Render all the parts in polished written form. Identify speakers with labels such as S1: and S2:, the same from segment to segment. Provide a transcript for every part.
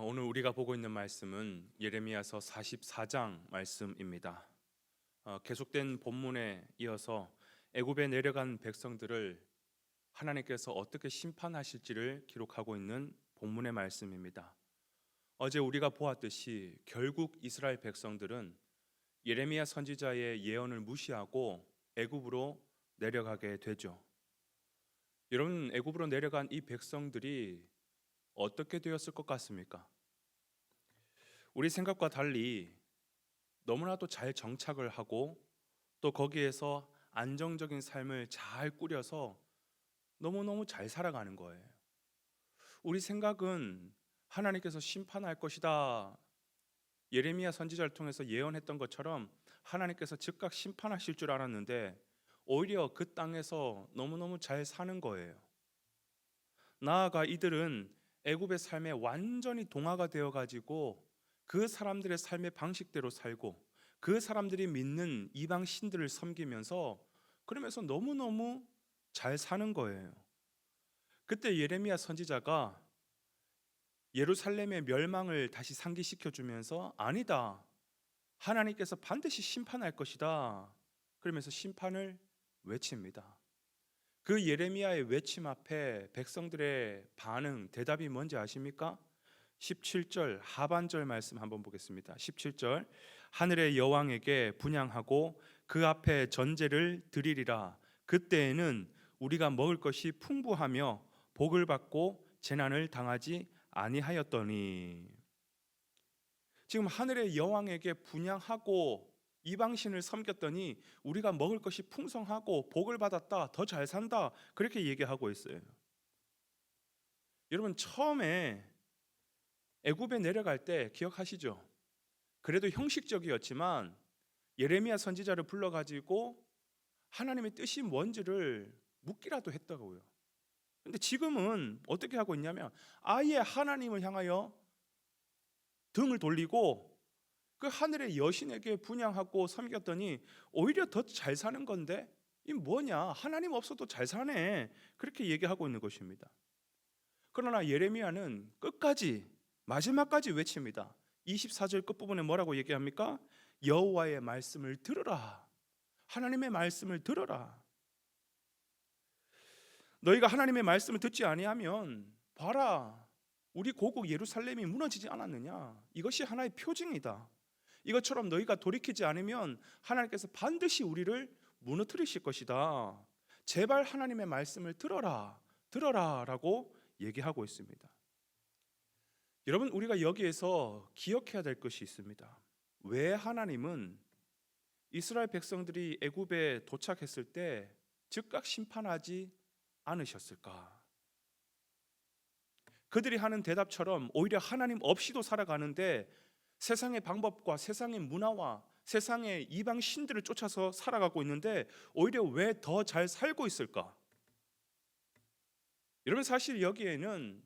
S1: 오늘 우리가 보고 있는 말씀은 예레미야서 44장 말씀입니다. 계속된 본문에 이어서 애굽에 내려간 백성들을 하나님께서 어떻게 심판하실지를 기록하고 있는 본문의 말씀입니다. 어제 우리가 보았듯이 결국 이스라엘 백성들은 예레미야 선지자의 예언을 무시하고 애굽으로 내려가게 되죠. 여러분, 애굽으로 내려간 이 백성들이 어떻게 되었을 것 같습니까? 우리 생각과 달리 너무나도 잘 정착을 하고 또 거기에서 안정적인 삶을 잘 꾸려서 너무너무 잘 살아가는 거예요. 우리 생각은 하나님께서 심판할 것이다. 예레미야 선지자를 통해서 예언했던 것처럼 하나님께서 즉각 심판하실 줄 알았는데 오히려 그 땅에서 너무너무 잘 사는 거예요. 나아가 이들은 애굽의 삶에 완전히 동화가 되어 가지고 그 사람들의 삶의 방식대로 살고 그 사람들이 믿는 이방 신들을 섬기면서 그러면서 너무너무 잘 사는 거예요. 그때 예레미야 선지자가 예루살렘의 멸망을 다시 상기시켜 주면서 아니다. 하나님께서 반드시 심판할 것이다. 그러면서 심판을 외칩니다. 그 예레미야의 외침 앞에 백성들의 반응, 대답이 뭔지 아십니까? 17절 하반절 말씀 한번 보겠습니다. 17절 하늘의 여왕에게 분향하고 그 앞에 전제를 드리리라. 그때에는 우리가 먹을 것이 풍부하며 복을 받고 재난을 당하지 아니하였더니. 지금 하늘의 여왕에게 분향하고 이방신을 섬겼더니 우리가 먹을 것이 풍성하고 복을 받았다, 더 잘 산다, 그렇게 얘기하고 있어요. 여러분, 처음에 애굽에 내려갈 때 기억하시죠? 그래도 형식적이었지만 예레미야 선지자를 불러가지고 하나님의 뜻이 뭔지를 묻기라도 했다고요. 근데 지금은 어떻게 하고 있냐면 아예 하나님을 향하여 등을 돌리고 그 하늘의 여신에게 분향하고 섬겼더니 오히려 더 잘 사는 건데 이 뭐냐, 하나님 없어도 잘 사네, 그렇게 얘기하고 있는 것입니다. 그러나 예레미야는 끝까지 마지막까지 외칩니다. 24절 끝부분에 뭐라고 얘기합니까? 여호와의 말씀을 들으라. 하나님의 말씀을 들으라. 너희가 하나님의 말씀을 듣지 아니하면 봐라, 우리 고국 예루살렘이 무너지지 않았느냐. 이것이 하나의 표징이다. 이것처럼 너희가 돌이키지 않으면 하나님께서 반드시 우리를 무너뜨리실 것이다. 제발 하나님의 말씀을 들어라, 들어라 라고 얘기하고 있습니다. 여러분, 우리가 여기에서 기억해야 될 것이 있습니다. 왜 하나님은 이스라엘 백성들이 애굽에 도착했을 때 즉각 심판하지 않으셨을까? 그들이 하는 대답처럼 오히려 하나님 없이도 살아가는데 세상의 방법과 세상의 문화와 세상의 이방 신들을 쫓아서 살아가고 있는데 오히려 왜 더 잘 살고 있을까? 여러분, 사실 여기에는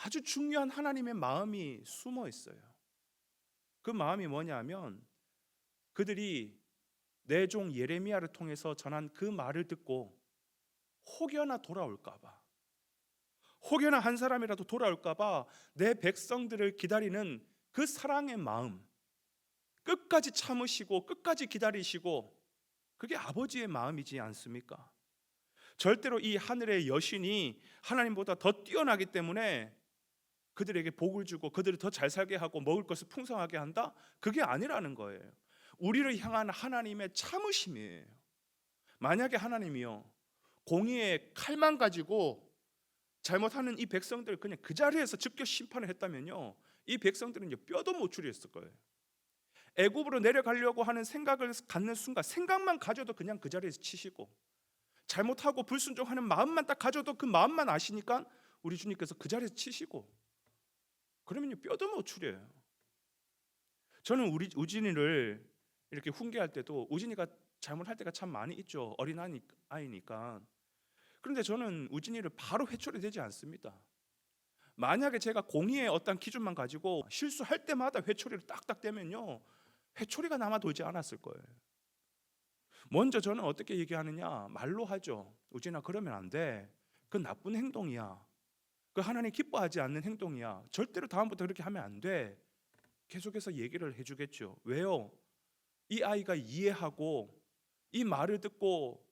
S1: 아주 중요한 하나님의 마음이 숨어 있어요. 그 마음이 뭐냐면 그들이 내 종 예레미야를 통해서 전한 그 말을 듣고 혹여나 돌아올까 봐, 혹여나 한 사람이라도 돌아올까 봐 내 백성들을 기다리는 그 사랑의 마음, 끝까지 참으시고 끝까지 기다리시고, 그게 아버지의 마음이지 않습니까? 절대로 이 하늘의 여신이 하나님보다 더 뛰어나기 때문에 그들에게 복을 주고 그들을 더 잘 살게 하고 먹을 것을 풍성하게 한다? 그게 아니라는 거예요. 우리를 향한 하나님의 참으심이에요. 만약에 하나님이요 공의의 칼만 가지고 잘못하는 이 백성들을 그냥 그 자리에서 즉결 심판을 했다면요, 이 백성들은 뼈도 못 추렸을 거예요. 애굽으로 내려가려고 하는 생각을 갖는 순간 생각만 가져도 그냥 그 자리에서 치시고, 잘못하고 불순종하는 마음만 딱 가져도 그 마음만 아시니까 우리 주님께서 그 자리에서 치시고, 그러면요 뼈도 못 추려요. 저는 우리 우진이를 이렇게 훈계할 때도 우진이가 잘못할 때가 참 많이 있죠. 어린 아이니까. 그런데 저는 우진이를 바로 회초리 되지 않습니다. 만약에 제가 공의의 어떤 기준만 가지고 실수할 때마다 회초리를 딱딱 대면요 회초리가 남아 돌지 않았을 거예요. 먼저 저는 어떻게 얘기하느냐, 말로 하죠. 우진아, 그러면 안 돼. 그건 나쁜 행동이야. 그 하나님 기뻐하지 않는 행동이야. 절대로 다음부터 그렇게 하면 안 돼. 계속해서 얘기를 해주겠죠. 왜요? 이 아이가 이해하고 이 말을 듣고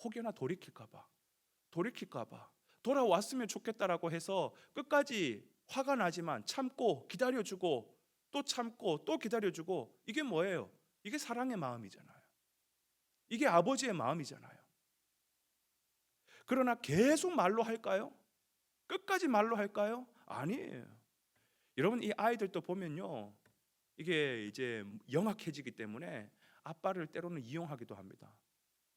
S1: 혹여나 돌이킬까 봐 돌아왔으면 좋겠다라고 해서 끝까지 화가 나지만 참고 기다려주고 또 참고 또 기다려주고, 이게 뭐예요? 이게 사랑의 마음이잖아요. 이게 아버지의 마음이잖아요. 그러나 계속 말로 할까요? 끝까지 말로 할까요? 아니에요. 여러분, 이 아이들도 보면요, 이게 이제 영악해지기 때문에 아빠를 때로는 이용하기도 합니다.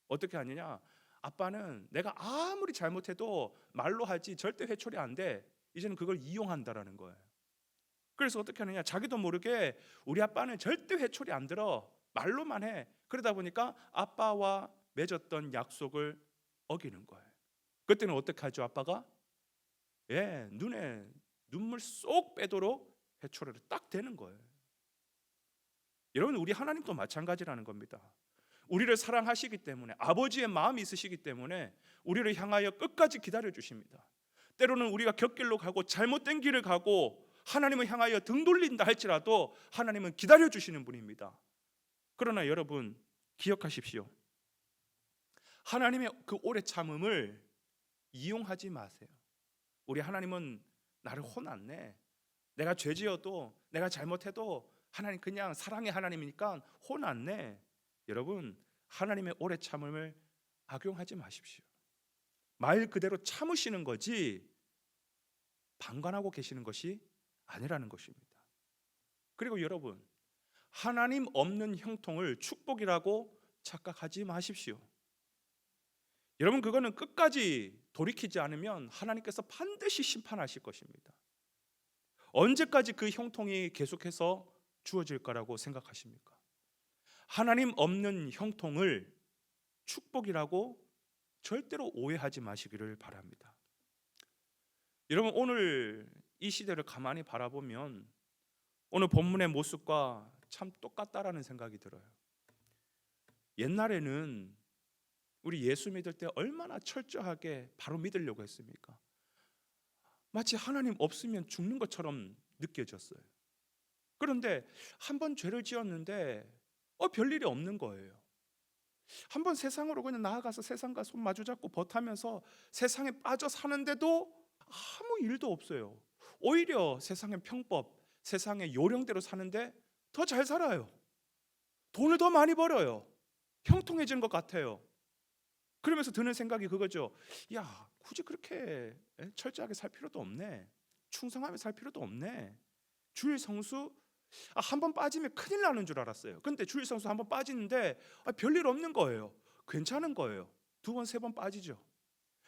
S1: 어떻게 하느냐? 아빠는 내가 아무리 잘못해도 말로 하지 절대 회초리 안 돼. 이제는 그걸 이용한다라는 거예요. 그래서 어떻게 하느냐? 자기도 모르게 우리 아빠는 절대 회초리 안 들어. 말로만 해. 그러다 보니까 아빠와 맺었던 약속을 어기는 거예요. 그때는 어떻게 하죠? 아빠가 눈에 눈물 쏙 빼도록 회초리를 딱 대는 거예요. 여러분, 우리 하나님도 마찬가지라는 겁니다. 우리를 사랑하시기 때문에, 아버지의 마음이 있으시기 때문에 우리를 향하여 끝까지 기다려 주십니다. 때로는 우리가 곁길로 가고 잘못된 길을 가고 하나님을 향하여 등 돌린다 할지라도 하나님은 기다려 주시는 분입니다. 그러나 여러분, 기억하십시오. 하나님의 그 오래 참음을 이용하지 마세요. 우리 하나님은 나를 혼 안 내. 내가 죄지어도, 내가 잘못해도 하나님 그냥 사랑의 하나님이니까 혼 안 내. 여러분, 하나님의 오래 참음을 악용하지 마십시오. 말 그대로 참으시는 거지 방관하고 계시는 것이 아니라는 것입니다. 그리고 여러분, 하나님 없는 형통을 축복이라고 착각하지 마십시오. 여러분, 그거는 끝까지 돌이키지 않으면 하나님께서 반드시 심판하실 것입니다. 언제까지 그 형통이 계속해서 주어질 거라고 생각하십니까? 하나님 없는 형통을 축복이라고 절대로 오해하지 마시기를 바랍니다. 여러분, 오늘 이 시대를 가만히 바라보면 오늘 본문의 모습과 참 똑같다라는 생각이 들어요. 옛날에는 우리 예수 믿을 때 얼마나 철저하게 바로 믿으려고 했습니까? 마치 하나님 없으면 죽는 것처럼 느껴졌어요. 그런데 한 번 죄를 지었는데 별일이 없는 거예요. 한 번 세상으로 그냥 나아가서 세상과 손 마주잡고 버타면서 세상에 빠져 사는데도 아무 일도 없어요. 오히려 세상의 평법, 세상의 요령대로 사는데 더 잘 살아요. 돈을 더 많이 벌어요. 형통해진 것 같아요. 그러면서 드는 생각이 그거죠. 야, 굳이 그렇게 철저하게 살 필요도 없네. 충성하며 살 필요도 없네. 주일 성수 한 번 빠지면 큰일 나는 줄 알았어요. 근데 주일 성수 한 번 빠지는데 별일 없는 거예요. 괜찮은 거예요. 두 번, 세 번 빠지죠.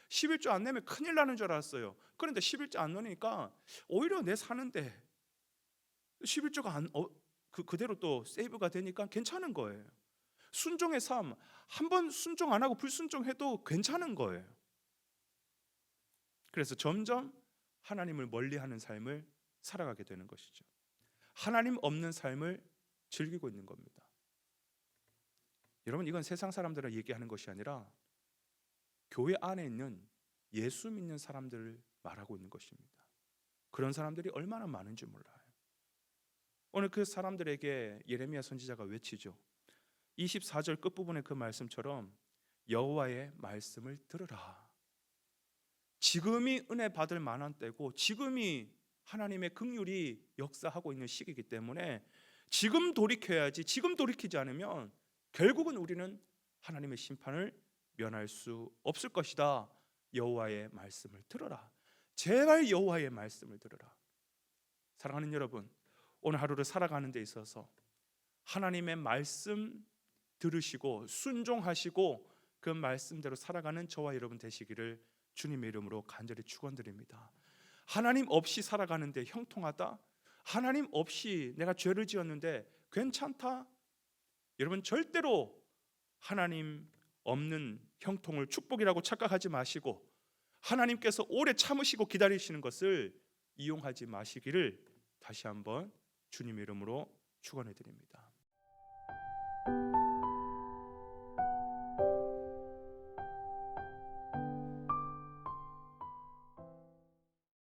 S1: 11조 안 내면 큰일 나는 줄 알았어요. 그런데 11조 안 넣으니까 오히려 내 사는데 11조가 그대로 또 세이브가 되니까 괜찮은 거예요. 순종의 삶, 한 번 순종 안 하고 불순종해도 괜찮은 거예요. 그래서 점점 하나님을 멀리하는 삶을 살아가게 되는 것이죠. 하나님 없는 삶을 즐기고 있는 겁니다. 여러분, 이건 세상 사람들을 얘기하는 것이 아니라 교회 안에 있는 예수 믿는 사람들을 말하고 있는 것입니다. 그런 사람들이 얼마나 많은지 몰라요. 오늘 그 사람들에게 예레미야 선지자가 외치죠. 24절 끝부분의 그 말씀처럼 여호와의 말씀을 들으라. 지금이 은혜 받을 만한 때고 지금이 하나님의 긍휼이 역사하고 있는 시기이기 때문에 지금 돌이켜야지. 지금 돌이키지 않으면 결국은 우리는 하나님의 심판을 면할 수 없을 것이다. 여호와의 말씀을 들어라. 제발 여호와의 말씀을 들어라. 사랑하는 여러분, 오늘 하루를 살아가는 데 있어서 하나님의 말씀 들으시고 순종하시고 그 말씀대로 살아가는 저와 여러분 되시기를 주님의 이름으로 간절히 축원드립니다. 하나님 없이 살아가는데 형통하다? 하나님 없이 내가 죄를 지었는데 괜찮다? 여러분, 절대로 하나님 없는 형통을 축복이라고 착각하지 마시고 하나님께서 오래 참으시고 기다리시는 것을 이용하지 마시기를 다시 한번 주님의 이름으로 축원해 드립니다.